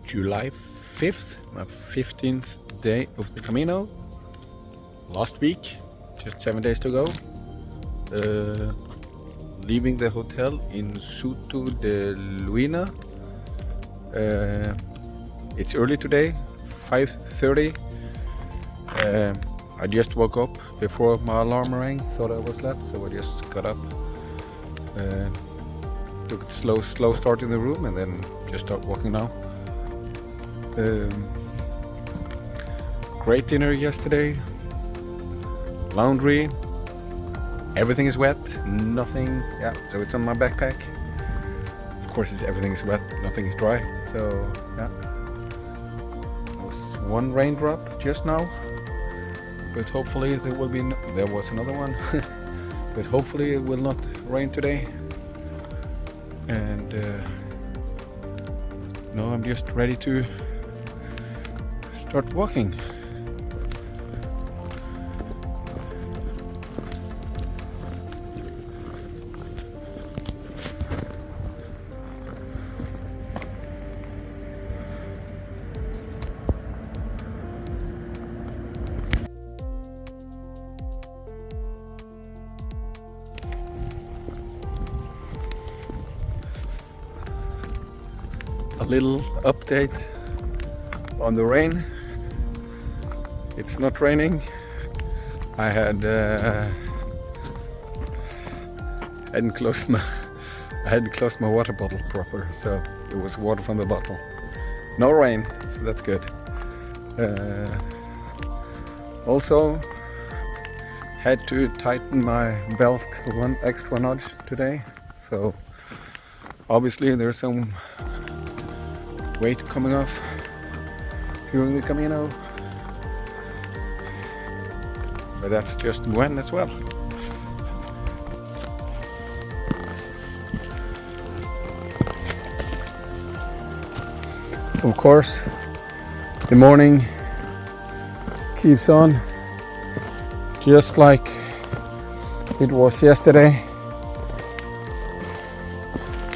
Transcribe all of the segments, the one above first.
July 5th, my 15th day of the Camino. Last week, just 7 days to go. Leaving the hotel in Soto de Luiña. It's early today, 5:30. I just woke up before my alarm rang, thought I was late, so I just got up. Took a slow start in the room and then just start walking now. Great dinner yesterday. Laundry. Everything is wet. Nothing. Yeah. So it's on my backpack. Of course, everything is wet. Nothing is dry. So yeah. There was one raindrop just now, but hopefully there was another one. But hopefully it will not rain today. And no, I'm just ready to start walking. A little update on the rain. It's not raining. I hadn't closed my water bottle proper, so it was water from the bottle. No rain, so that's good. Also had to tighten my belt one extra notch today, so obviously there's some weight coming off during the Camino, but that's just when as well. Of course, the morning keeps on just like it was yesterday,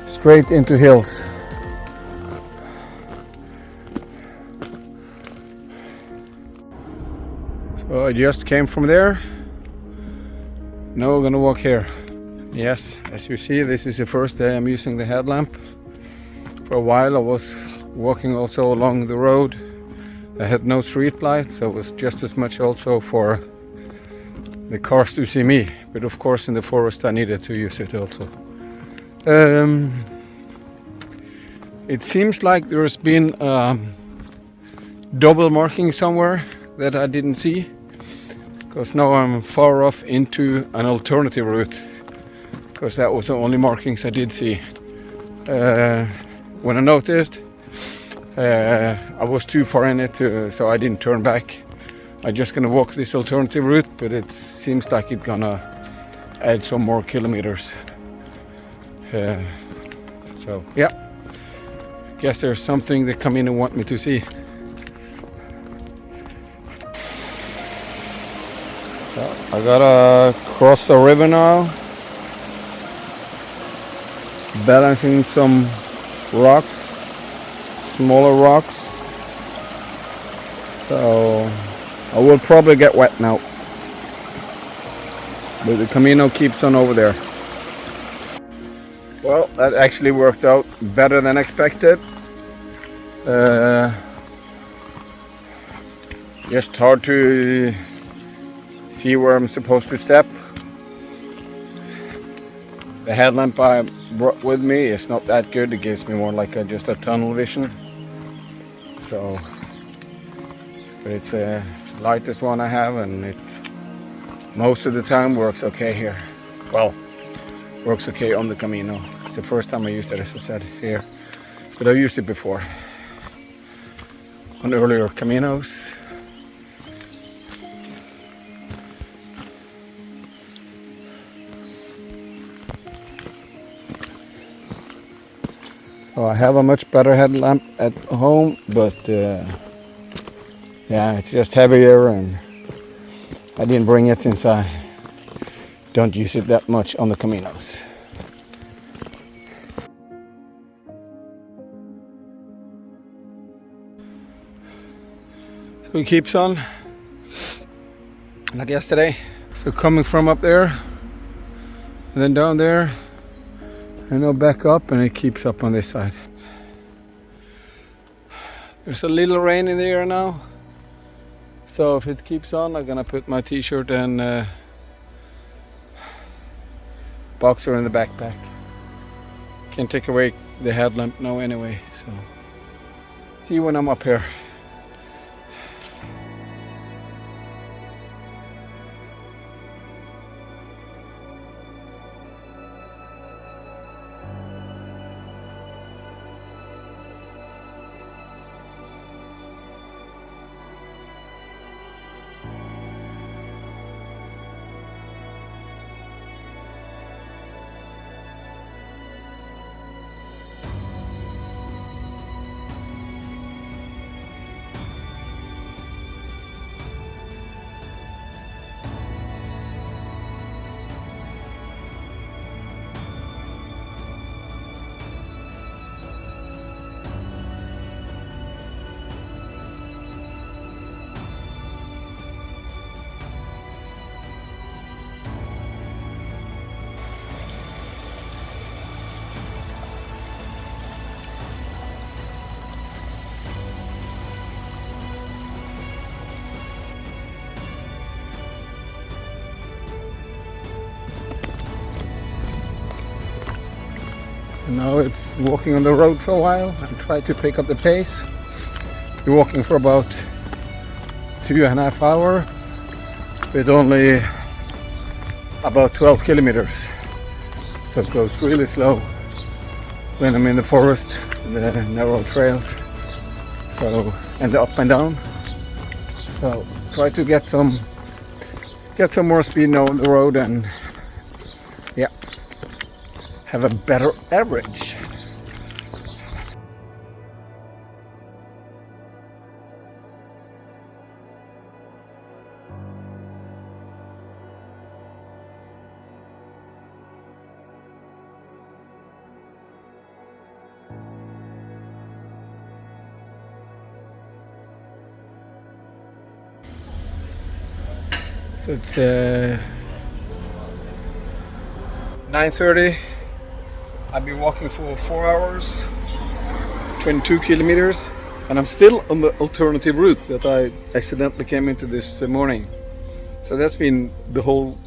straight into hills. So I just came from there. Now we're gonna walk here. Yes, as you see, this is the first day I'm using the headlamp. For a while I was walking also along the road. I had no street light, so it was just as much also for the cars to see me. But of course in the forest I needed to use it also. It seems like there's been double marking somewhere that I didn't see, because now I'm far off into an alternative route, because that was the only markings I did see. When I noticed, I was too far in it, so I didn't turn back. I'm just gonna walk this alternative route, but it seems like it's gonna add some more kilometers. So yeah, guess there's something the Camino want me to see. So I gotta cross a river now, balancing some rocks, smaller rocks, so I will probably get wet now, but the Camino keeps on over there. Well, that actually worked out better than expected. Just hard to see where I'm supposed to step. The headlamp I brought with me is not that good. It gives me more like just a tunnel vision. So, but it's the lightest one I have, and it most of the time works okay here. Well, works okay on the Camino. It's the first time I used it, as I said, here, but I've used it before on earlier Caminos. So I have a much better headlamp at home, but yeah, it's just heavier, and I didn't bring it since I don't use it that much on the Caminos. So it keeps on like yesterday. So coming from up there and then down there and now back up, and it keeps up on this side. There's a little rain in the air now, so if it keeps on, I'm gonna put my t-shirt and boxer in the backpack. Can take away the headlamp now anyway, so see you when I'm up here. Now it's walking on the road for a while and try to pick up the pace. We're walking for about 2.5 hours with only about 12 kilometers. So it goes really slow when I'm in the forest, the narrow trails, so, and the up and down. So try to get some more speed now on the road and yeah, have a better average. So it's 9:30. I've been walking for 4 hours, 22 kilometers, and I'm still on the alternative route that I accidentally came into this morning. So that's been the whole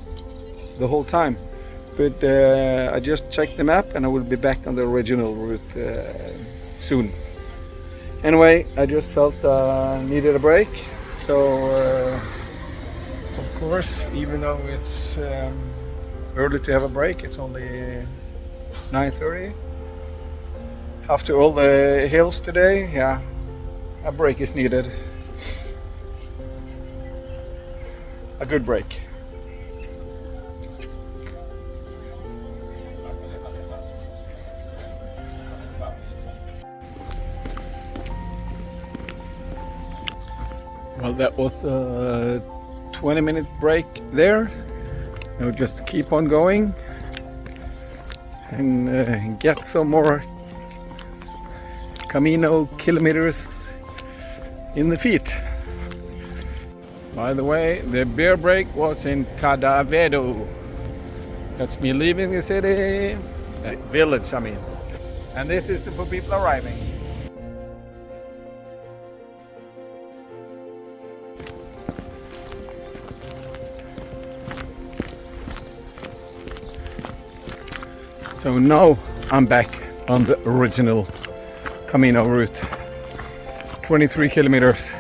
time. But I just checked the map and I will be back on the original route soon. Anyway, I just felt needed a break. So of course, even though it's early to have a break, it's only 9:30. After all the hills today, yeah, a break is needed. A good break. Well, that was a 20-minute break there. Now just keep on going and get some more Camino kilometers in the feet. By the way, the beer break was in Cadavedo. That's me leaving the city, village I mean. And this is for people arriving. So now I'm back on the original Camino route, 23 kilometers.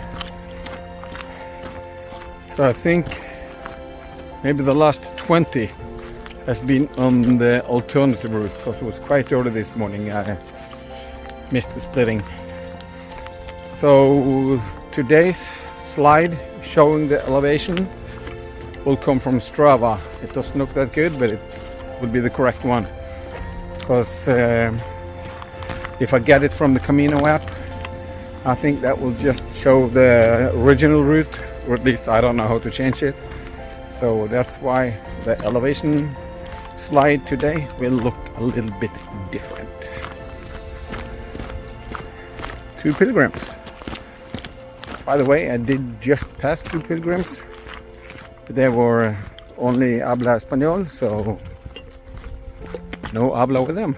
So I think maybe the last 20 has been on the alternative route because it was quite early this morning. I missed the splitting. So today's slide showing the elevation will come from Strava. It doesn't look that good, but it will be the correct one. Because if I get it from the Camino app, I think that will just show the original route, or at least I don't know how to change it. So that's why the elevation slide today will look a little bit different. 2 pilgrims. By the way, I did just pass 2 pilgrims, but they were only habla español, so no habla with them.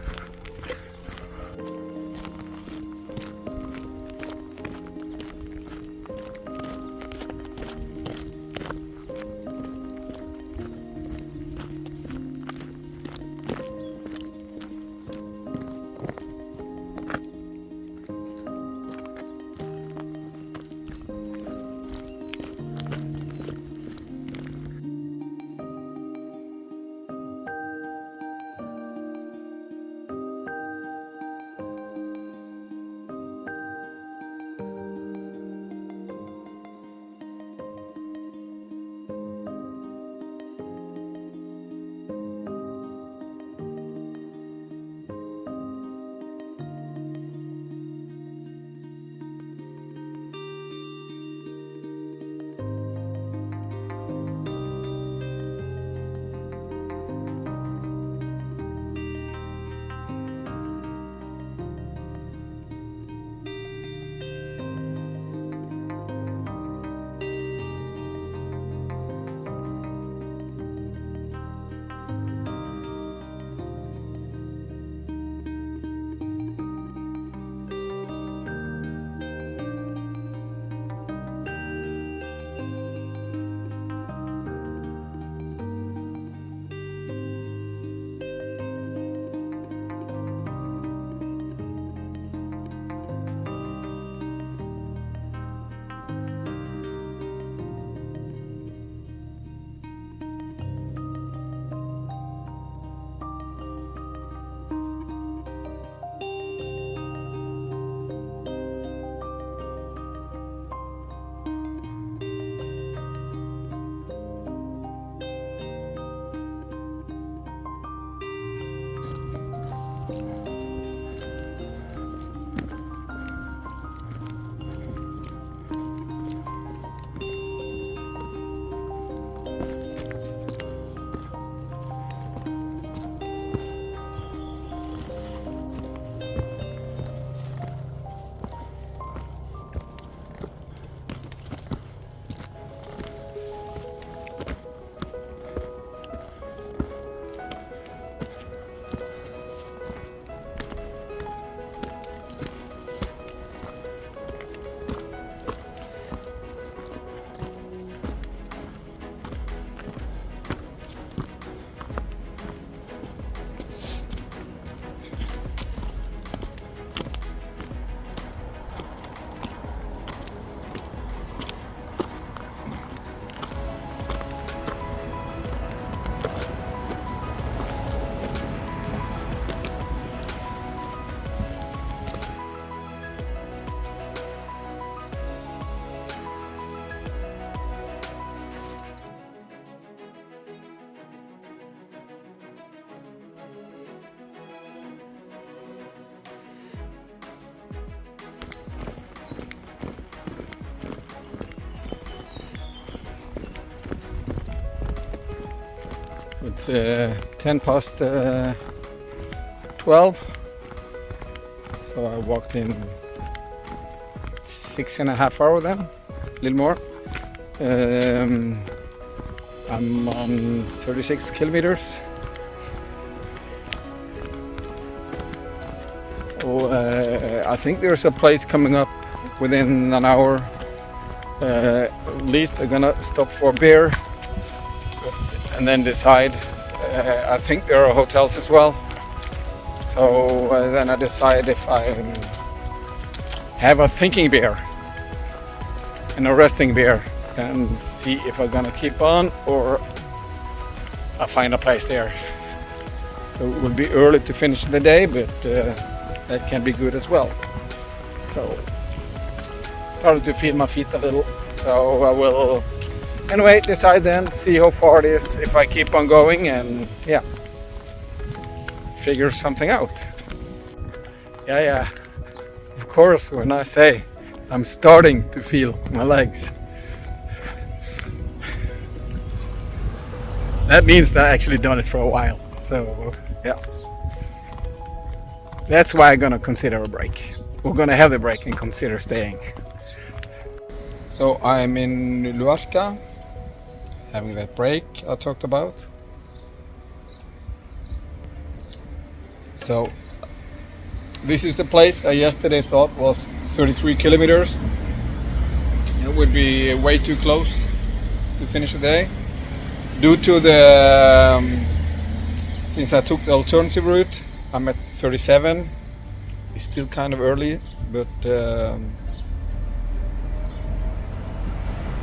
It's 10 past 12, so I walked in 6.5 hours then, a little more. I'm on 36 kilometers. I think there's a place coming up within an hour. At least I'm gonna stop for beer and then decide. I think there are hotels as well, so then I decide if I have a thinking beer and a resting beer and see if I'm gonna keep on or I find a place there. So it will be early to finish the day, but that can be good as well. So started to feel my feet a little, so I will anyway decide then, see how far it is, if I keep on going, and yeah, figure something out. Yeah, of course, when I say I'm starting to feel my legs, that means that I actually done it for a while. So yeah, that's why I'm gonna consider a break. We're gonna have the break and consider staying. So I'm in Luarca, having that break I talked about. So this is the place I yesterday thought was 33 kilometers. It would be way too close to finish the day. Due to the, since I took the alternative route, I'm at 37. It's still kind of early, but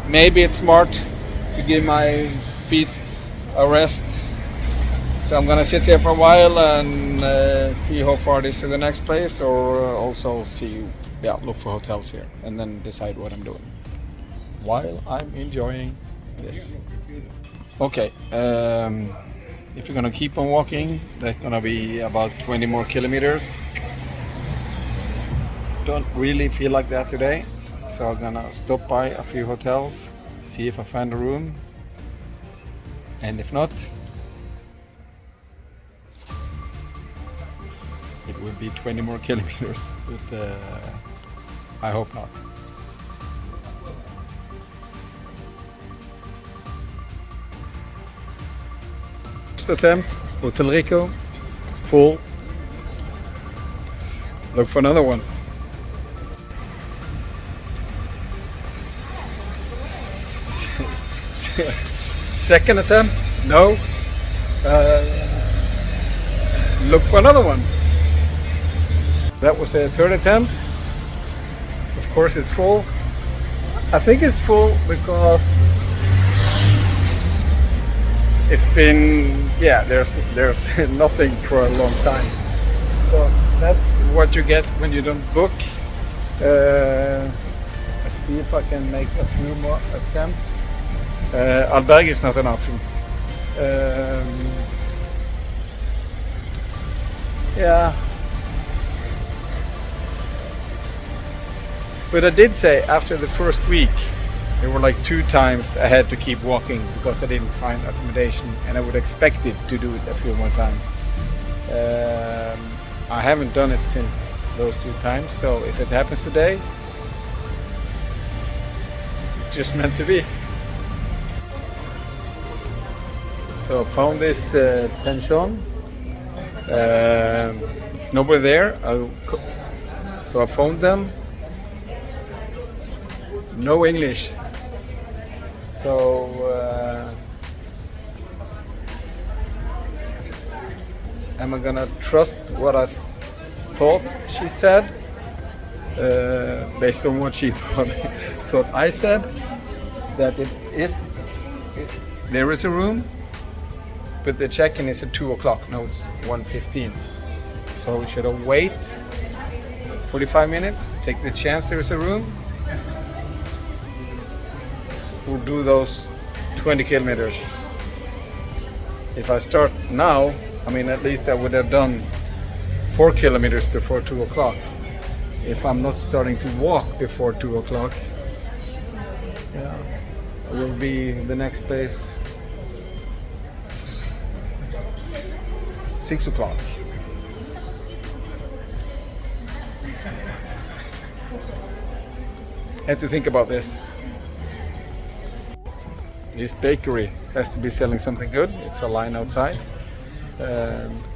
maybe it's smart to give my feet a rest. So I'm gonna sit here for a while and see how far it is to the next place, or also see, look for hotels here, and then decide what I'm doing while I'm enjoying this. Okay, if you're gonna keep on walking, that's gonna be about 20 more kilometers. Don't really feel like that today, so I'm gonna stop by a few hotels, see if I find a room, and if not, it will be 20 more kilometers, but I hope not. First attempt, Hotel Rico, full. Look for another one. Second attempt, no. Look for another one. That was a third attempt. Of course it's full. I think it's full because it's been, there's nothing for a long time. So that's what you get when you don't book. Let's see if I can make a few more attempts. Alberg is not an option. But I did say after the first week, there were like 2 times I had to keep walking because I didn't find accommodation, and I would expect it to do it a few more times. I haven't done it since those 2 times, so if it happens today, it's just meant to be. So I found this pension. There's nobody there, so I phoned them. No English. So am I gonna trust what I thought she said, based on what she thought I said, that there is a room, but the check-in is at 2 o'clock. No, it's 1:15. So should I wait 45 minutes, take the chance there is a room, or do those 20 kilometers? If I start now, I mean, at least I would have done 4 kilometers before 2 o'clock. If I'm not starting to walk before 2 o'clock, I will be the next place 6 o'clock. I have to think about this. This bakery has to be selling something good. It's a line outside.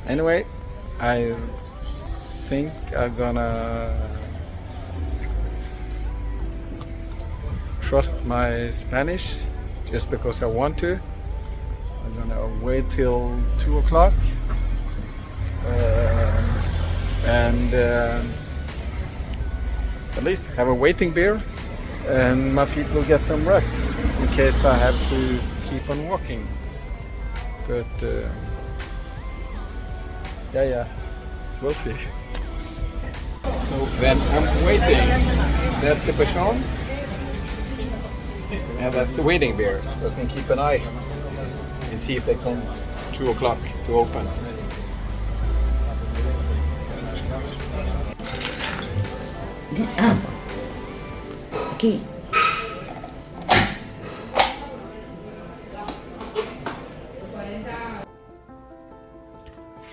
Anyway, I think I'm gonna trust my Spanish just because I want to. I'm gonna wait till 2 o'clock and at least have a waiting beer, and my feet will get some rest in case I have to keep on walking. But we'll see. So then I'm waiting. That's the Pachon, and that's the waiting beer. So I can keep an eye and see if they come 2 o'clock to open. Aquí.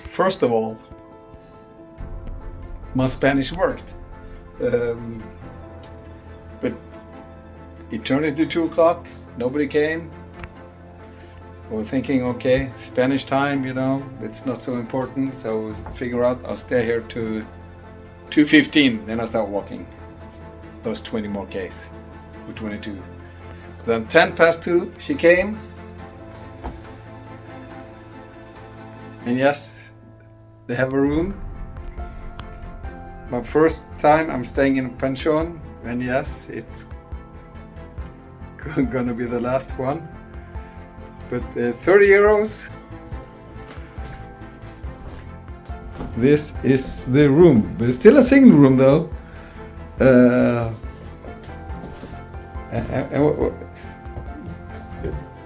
First of all, my Spanish worked, but It turned into 2 o'clock. Nobody came. We were thinking, okay, Spanish time, you know, it's not so important. So figure out I'll stay here to 2:15. Then I start walking. Those 20 more Ks. Or 22. Then 2:10, she came. And yes, they have a room. My first time I'm staying in a pension, and yes, it's gonna be the last one. But 30 euros. This is the room, but it's still a single room though.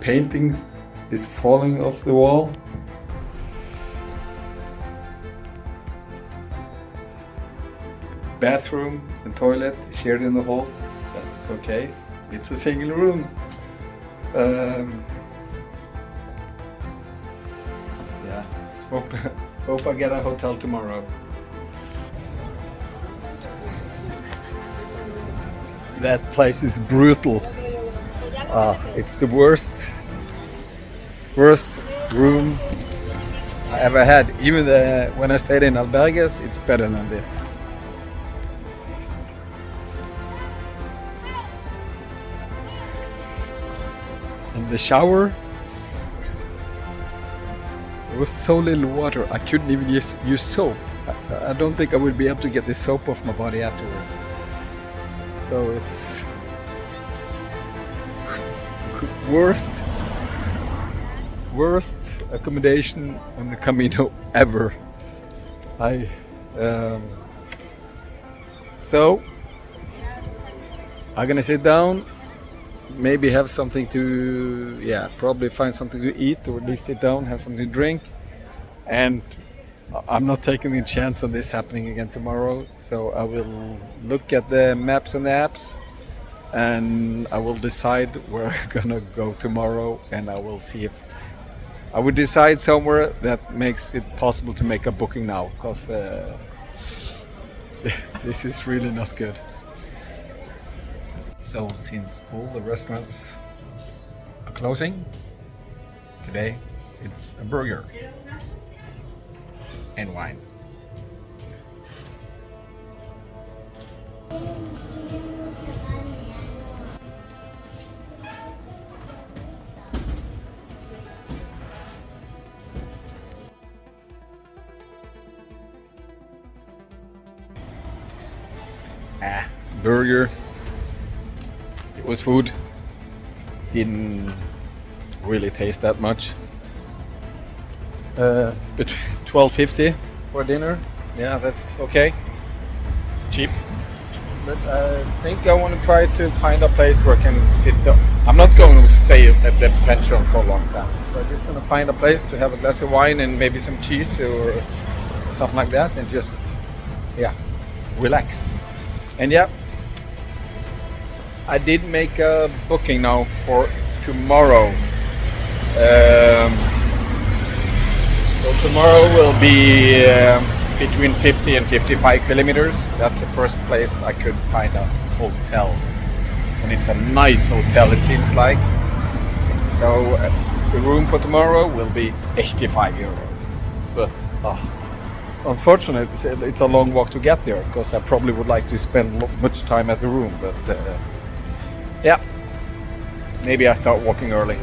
Paintings is falling off the wall. Bathroom and toilet shared in the hall. That's okay. It's a single room. Yeah. Hope I get a hotel tomorrow. That place is brutal. It's the worst room I ever had. Even when I stayed in albergues, it's better than this. And the shower, there was so little water, I couldn't even use soap. I don't think I would be able to get the soap off my body afterwards. So it's worst accommodation on the Camino ever. So I'm gonna sit down, maybe have something to, probably find something to eat, or at least sit down, have something to drink. And I'm not taking the chance on this happening again tomorrow. So I will look at the maps and the apps, and I will decide where I'm gonna go tomorrow, and I will see if I would decide somewhere that makes it possible to make a booking now, because this is really not good. So since all the restaurants are closing, today it's a burger and wine. Burger. It was food. Didn't really taste that much. But $12.50 for dinner. Yeah, that's okay. Cheap. But I think I want to try to find a place where I can sit down. I'm not going to stay at the pension for a long time. So I'm just going to find a place to have a glass of wine and maybe some cheese or something like that, and just, relax. And I did make a booking now for tomorrow. So tomorrow will be between 50 and 55 kilometers. That's the first place I could find a hotel. And it's a nice hotel, it seems like. So the room for tomorrow will be 85 euros. But unfortunately, it's a long walk to get there, because I probably would like to spend much time at the room. But maybe I start walking early.